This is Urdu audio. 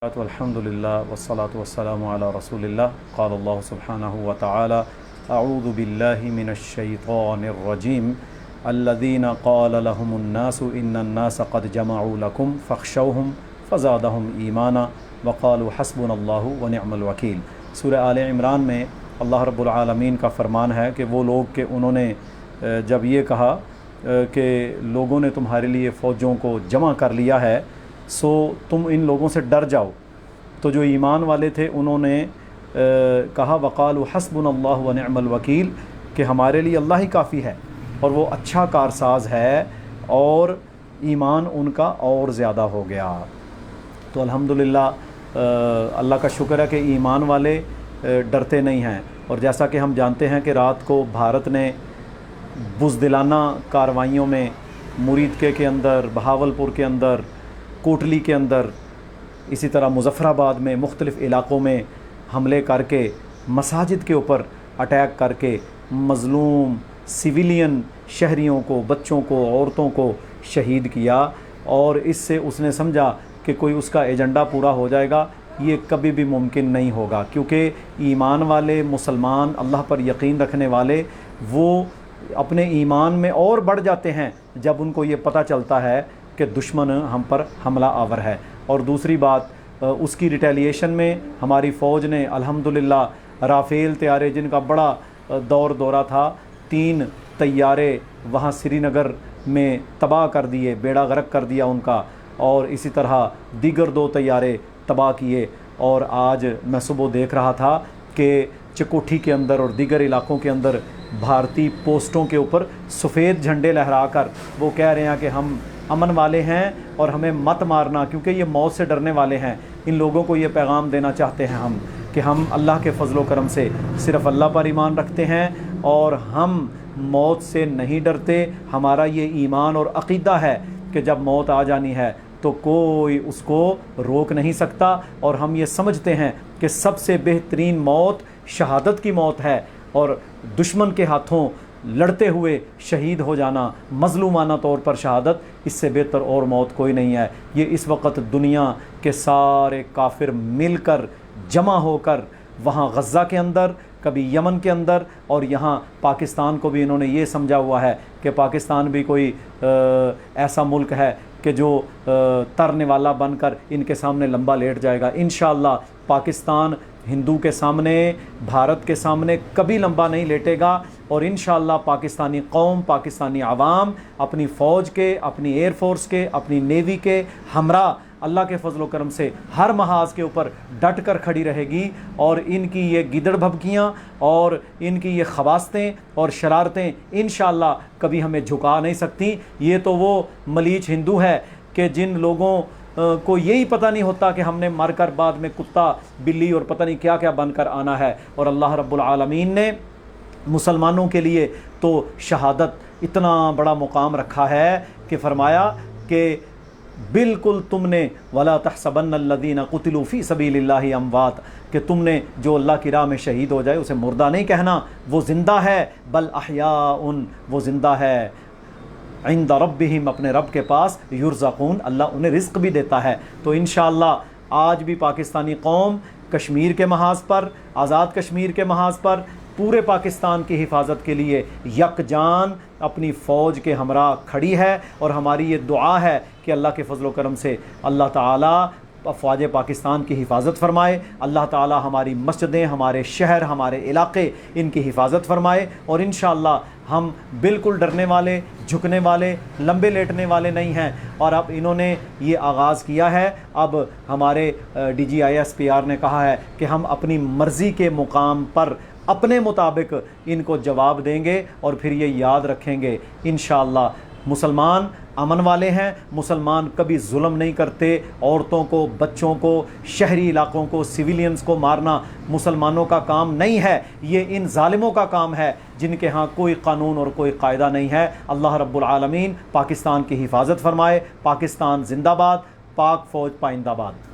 الحمدللہ والصلاة والسلام علی رسول اللہ قال اللہ سبحانہ وتعالی اعوذ باللہ من الشیطان الرجیم الذین قال لهم الناس ان الناس قد جمعوا لكم فاخشوهم فزادهم ایمانا وقالوا حسبنا اللہ ونعم الوکیل۔ سورہ آل عمران میں اللہ رب العالمین کا فرمان ہے کہ وہ لوگ کہ انہوں نے جب یہ کہا کہ لوگوں نے تمہارے لیے فوجوں کو جمع کر لیا ہے سو تم ان لوگوں سے ڈر جاؤ، تو جو ایمان والے تھے انہوں نے کہا وقالوا حسبنا اللہ ونعم الوکیل کہ ہمارے لیے اللہ ہی کافی ہے اور وہ اچھا کارساز ہے، اور ایمان ان کا اور زیادہ ہو گیا۔ تو الحمدللہ اللہ کا شکر ہے کہ ایمان والے ڈرتے نہیں ہیں، اور جیسا کہ ہم جانتے ہیں کہ رات کو بھارت نے بزدلانہ کارروائیوں میں مرید کے اندر، بہاولپور کے اندر، کوٹلی کے اندر، اسی طرح مظفر آباد میں مختلف علاقوں میں حملے کر کے مساجد کے اوپر اٹیک کر کے مظلوم سویلین شہریوں کو، بچوں کو، عورتوں کو شہید کیا، اور اس سے اس نے سمجھا کہ کوئی اس کا ایجنڈا پورا ہو جائے گا۔ یہ کبھی بھی ممکن نہیں ہوگا، کیونکہ ایمان والے مسلمان، اللہ پر یقین رکھنے والے، وہ اپنے ایمان میں اور بڑھ جاتے ہیں جب ان کو یہ پتہ چلتا ہے کہ دشمن ہم پر حملہ آور ہے۔ اور دوسری بات، اس کی ریٹیلیشن میں ہماری فوج نے الحمدللہ رافیل طیارے جن کا بڑا دورہ تھا، 3 طیارے وہاں سری نگر میں تباہ کر دیے، بیڑا غرق کر دیا ان کا، اور اسی طرح دیگر 2 طیارے تباہ کیے۔ اور آج میں صبح دیکھ رہا تھا کہ چکوٹھی کے اندر اور دیگر علاقوں کے اندر بھارتی پوسٹوں کے اوپر سفید جھنڈے لہرا کر وہ کہہ رہے ہیں کہ ہم امن والے ہیں اور ہمیں مت مارنا، کیونکہ یہ موت سے ڈرنے والے ہیں۔ ان لوگوں کو یہ پیغام دینا چاہتے ہیں ہم کہ ہم اللہ کے فضل و کرم سے صرف اللہ پر ایمان رکھتے ہیں اور ہم موت سے نہیں ڈرتے۔ ہمارا یہ ایمان اور عقیدہ ہے کہ جب موت آ جانی ہے تو کوئی اس کو روک نہیں سکتا، اور ہم یہ سمجھتے ہیں کہ سب سے بہترین موت شہادت کی موت ہے، اور دشمن کے ہاتھوں لڑتے ہوئے شہید ہو جانا، مظلومانہ طور پر شہادت، اس سے بہتر اور موت کوئی نہیں ہے۔ یہ اس وقت دنیا کے سارے کافر مل کر جمع ہو کر وہاں غزہ کے اندر، کبھی یمن کے اندر، اور یہاں پاکستان کو بھی انہوں نے یہ سمجھا ہوا ہے کہ پاکستان بھی کوئی ایسا ملک ہے کہ جو ترنے والا بن کر ان کے سامنے لمبا لیٹ جائے گا۔ انشاءاللہ پاکستان ہندو کے سامنے، بھارت کے سامنے کبھی لمبا نہیں لیٹے گا، اور انشاءاللہ پاکستانی قوم، پاکستانی عوام اپنی فوج کے، اپنی ایئر فورس کے، اپنی نیوی کے ہمراہ اللہ کے فضل و کرم سے ہر محاذ کے اوپر ڈٹ کر کھڑی رہے گی، اور ان کی یہ گیدڑ بھبکیاں اور ان کی یہ خباستیں اور شرارتیں انشاءاللہ کبھی ہمیں جھکا نہیں سکتی۔ یہ تو وہ ملیچ ہندو ہے کہ جن لوگوں کو یہی پتہ نہیں ہوتا کہ ہم نے مر کر بعد میں کتا، بلی اور پتہ نہیں کیا کیا بن کر آنا ہے، اور اللہ رب العالمین نے مسلمانوں کے لیے تو شہادت اتنا بڑا مقام رکھا ہے کہ فرمایا کہ بالکل تم نے وَلَا تَحْسَبَنَّ الَّذِينَ قُتِلُوا فِي سَبِيلِ اللَّهِ أَمْوَاتٌ، کہ تم نے جو اللہ کی راہ میں شہید ہو جائے اسے مردہ نہیں کہنا، وہ زندہ ہے، بل احیاء، وہ زندہ ہے، عند ربہم، اپنے رب کے پاس، یرزقون، اللہ انہیں رزق بھی دیتا ہے۔ تو انشاءاللہ آج بھی پاکستانی قوم کشمیر کے محاذ پر، آزاد کشمیر کے محاذ پر، پورے پاکستان کی حفاظت کے لیے یکجان اپنی فوج کے ہمراہ کھڑی ہے، اور ہماری یہ دعا ہے کہ اللہ کے فضل و کرم سے اللہ تعالیٰ افواج پاکستان کی حفاظت فرمائے، اللہ تعالیٰ ہماری مسجدیں، ہمارے شہر، ہمارے علاقے، ان کی حفاظت فرمائے، اور انشاءاللہ ہم بالکل ڈرنے والے، جھکنے والے، لمبے لیٹنے والے نہیں ہیں۔ اور اب انہوں نے یہ آغاز کیا ہے، اب ہمارے DGISPR نے کہا ہے کہ ہم اپنی مرضی کے مقام پر اپنے مطابق ان کو جواب دیں گے، اور پھر یہ یاد رکھیں گے انشاءاللہ مسلمان امن والے ہیں، مسلمان کبھی ظلم نہیں کرتے، عورتوں کو، بچوں کو، شہری علاقوں کو، سویلینز کو مارنا مسلمانوں کا کام نہیں ہے، یہ ان ظالموں کا کام ہے جن کے ہاں کوئی قانون اور کوئی قاعدہ نہیں ہے۔ اللہ رب العالمین پاکستان کی حفاظت فرمائے۔ پاکستان زندہ باد، پاک فوج پائندہ باد۔